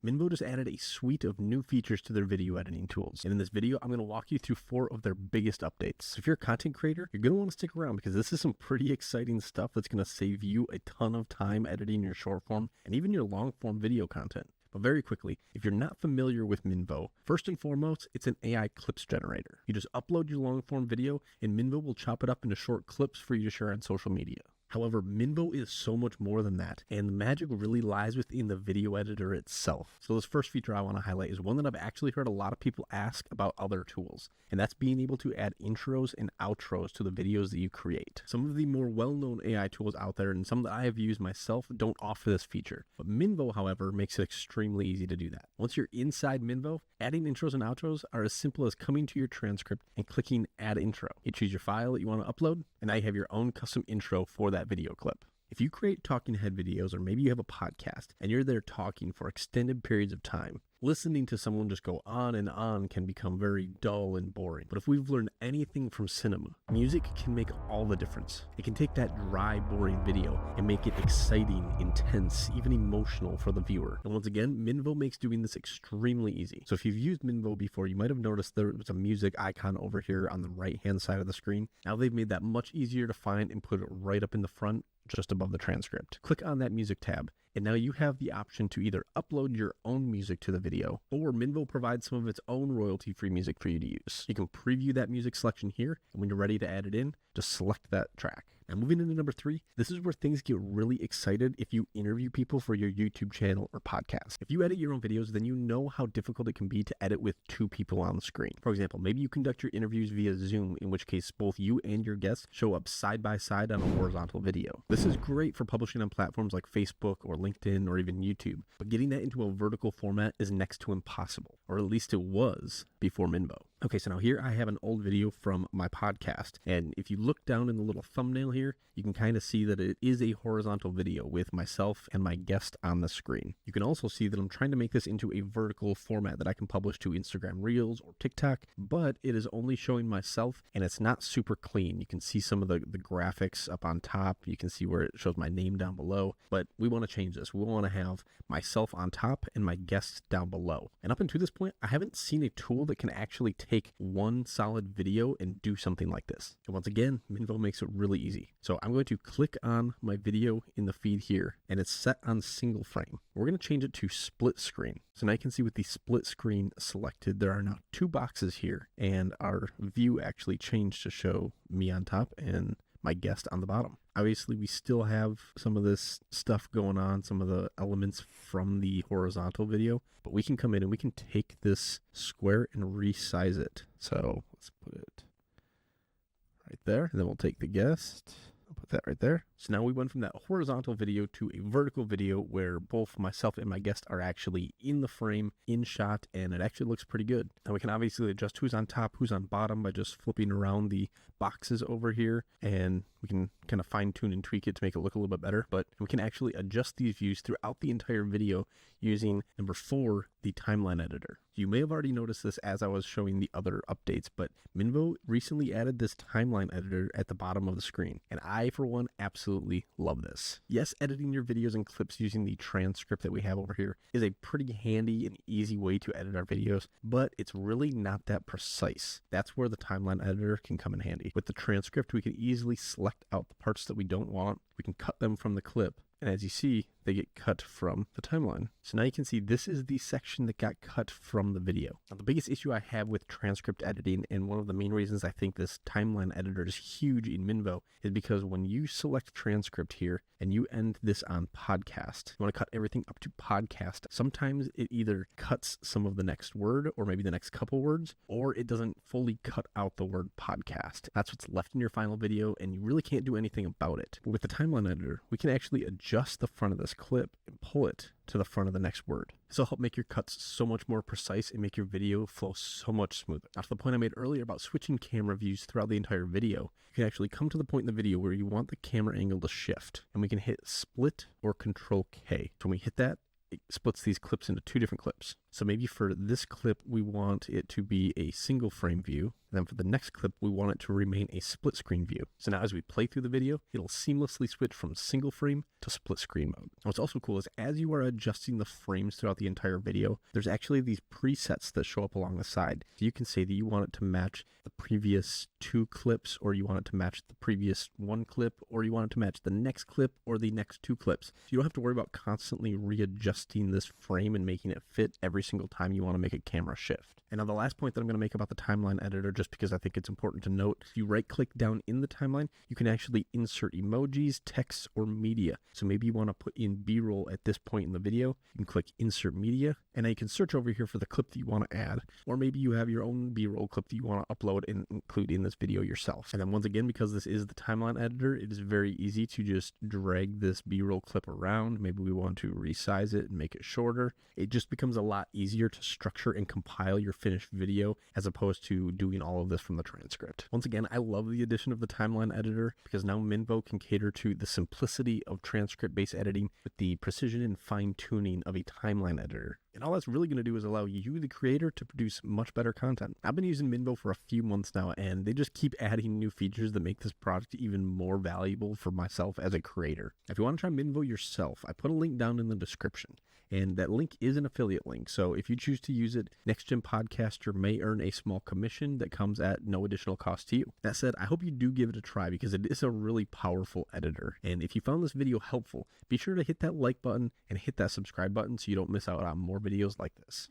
Minvo just added a suite of new features to their video editing tools. And in this video, I'm going to walk you through 4 of their biggest updates. So if you're a content creator, you're going to want to stick around because this is some pretty exciting stuff that's going to save you a ton of time editing your short form and even your long form video content. But very quickly, if you're not familiar with Minvo, first and foremost, it's an AI clips generator. You just upload your long form video and Minvo will chop it up into short clips for you to share on social media. However, Minvo is so much more than that, and the magic really lies within the video editor itself. So this first feature I want to highlight is one that I've actually heard a lot of people ask about other tools, and that's being able to add intros and outros to the videos that you create. Some of the more well-known AI tools out there, and some that I have used myself, don't offer this feature. But Minvo, however, makes it extremely easy to do that. Once you're inside Minvo, adding intros and outros are as simple as coming to your transcript and clicking Add Intro. You choose your file that you want to upload, and now you have your own custom intro for that video clip. If you create talking head videos, or maybe you have a podcast and you're there talking for extended periods of time, listening to someone just go on and on can become very dull and boring. But if we've learned anything from cinema, music can make all the difference. It can take that dry, boring video and make it exciting, intense, even emotional for the viewer. And once again, Minvo makes doing this extremely easy. So if you've used Minvo before, you might have noticed there was a music icon over here on the right-hand side of the screen. Now they've made that much easier to find and put it right up in the front, just above the transcript. Click on that music tab, and now you have the option to either upload your own music to the video, or Minvo provides some of its own royalty-free music for you to use. You can preview that music selection here, and when you're ready to add it in, just select that track. Now moving into number 3, this is where things get really excited if you interview people for your YouTube channel or podcast. If you edit your own videos, then you know how difficult it can be to edit with 2 people on the screen. For example, maybe you conduct your interviews via Zoom, in which case both you and your guests show up side by side on a horizontal video. This is great for publishing on platforms like Facebook or LinkedIn or even YouTube, but getting that into a vertical format is next to impossible, or at least it was before Minvo. Okay, so now here I have an old video from my podcast, and if you look down in the little thumbnail here, you can kind of see that it is a horizontal video with myself and my guest on the screen. You can also see that I'm trying to make this into a vertical format that I can publish to Instagram Reels or TikTok, but it is only showing myself and it's not super clean. You can see some of the graphics up on top. You can see where it shows my name down below, but we want to change this. We want to have myself on top and my guests down below. And up until this point, I haven't seen a tool that can actually take one solid video and do something like this. And once again, Minvo makes it really easy. So I'm going to click on my video in the feed here, and it's set on single frame. We're going to change it to split screen. So now you can see with the split screen selected, there are now 2 boxes here, and our view actually changed to show me on top and my guest on the bottom. Obviously, we still have some of this stuff going on, some of the elements from the horizontal video, but we can come in and we can take this square and resize it. So let's put it right there, and then we'll take the guest. I'll put that right there. So now we went from that horizontal video to a vertical video where both myself and my guest are actually in the frame, in shot, and it actually looks pretty good. Now we can obviously adjust who's on top, who's on bottom by just flipping around the boxes over here, and we can kind of fine tune and tweak it to make it look a little bit better, but we can actually adjust these views throughout the entire video using number 4, the timeline editor. You may have already noticed this as I was showing the other updates, but Minvo recently added this timeline editor at the bottom of the screen, and I, for one, absolutely love this. Yes, editing your videos and clips using the transcript that we have over here is a pretty handy and easy way to edit our videos, but it's really not that precise. That's where the timeline editor can come in handy. With the transcript, we can easily select out the parts that we don't want. We can cut them from the clip, and as you see, they get cut from the timeline. So now you can see this is the section that got cut from the video. Now the biggest issue I have with transcript editing, and one of the main reasons I think this timeline editor is huge in Minvo, is because when you select transcript here and you end this on podcast, you want to cut everything up to podcast. Sometimes it either cuts some of the next word or maybe the next couple words, or it doesn't fully cut out the word podcast. That's what's left in your final video, and you really can't do anything about it. But with the timeline editor, we can actually adjust the front of this clip and pull it to the front of the next word. This will help make your cuts so much more precise and make your video flow so much smoother. Now, to the point I made earlier about switching camera views throughout the entire video, you can actually come to the point in the video where you want the camera angle to shift, and we can hit split or Control K. So when we hit that, it splits these clips into 2 different clips. So maybe for this clip, we want it to be a single frame view. And then for the next clip, we want it to remain a split screen view. So now as we play through the video, it'll seamlessly switch from single frame to split screen mode. What's also cool is as you are adjusting the frames throughout the entire video, there's actually these presets that show up along the side. So you can say that you want it to match the previous 2 clips, or you want it to match the previous 1 clip, or you want it to match the next clip or the next 2 clips. So you don't have to worry about constantly readjusting this frame and making it fit every single time you want to make a camera shift. And now the last point that I'm going to make about the timeline editor, just because I think it's important to note, if you right click down in the timeline, you can actually insert emojis, text, or media. So maybe you want to put in B-roll at this point in the video, you can click insert media, and now you can search over here for the clip that you want to add, or maybe you have your own B-roll clip that you want to upload and include in this video yourself. And then once again, because this is the timeline editor, it is very easy to just drag this B-roll clip around. Maybe we want to resize it and make it shorter. It just becomes a lot easier to structure and compile your finished video as opposed to doing all of this from the transcript. Once again, I love the addition of the timeline editor because now Minvo can cater to the simplicity of transcript-based editing with the precision and fine-tuning of a timeline editor. And all that's really going to do is allow you, the creator, to produce much better content. I've been using Minvo for a few months now, and they just keep adding new features that make this product even more valuable for myself as a creator. If you want to try Minvo yourself, I put a link down in the description. And that link is an affiliate link. So if you choose to use it, Next Gen Podcaster may earn a small commission that comes at no additional cost to you. That said, I hope you do give it a try because it is a really powerful editor. And if you found this video helpful, be sure to hit that like button and hit that subscribe button so you don't miss out on more videos like this.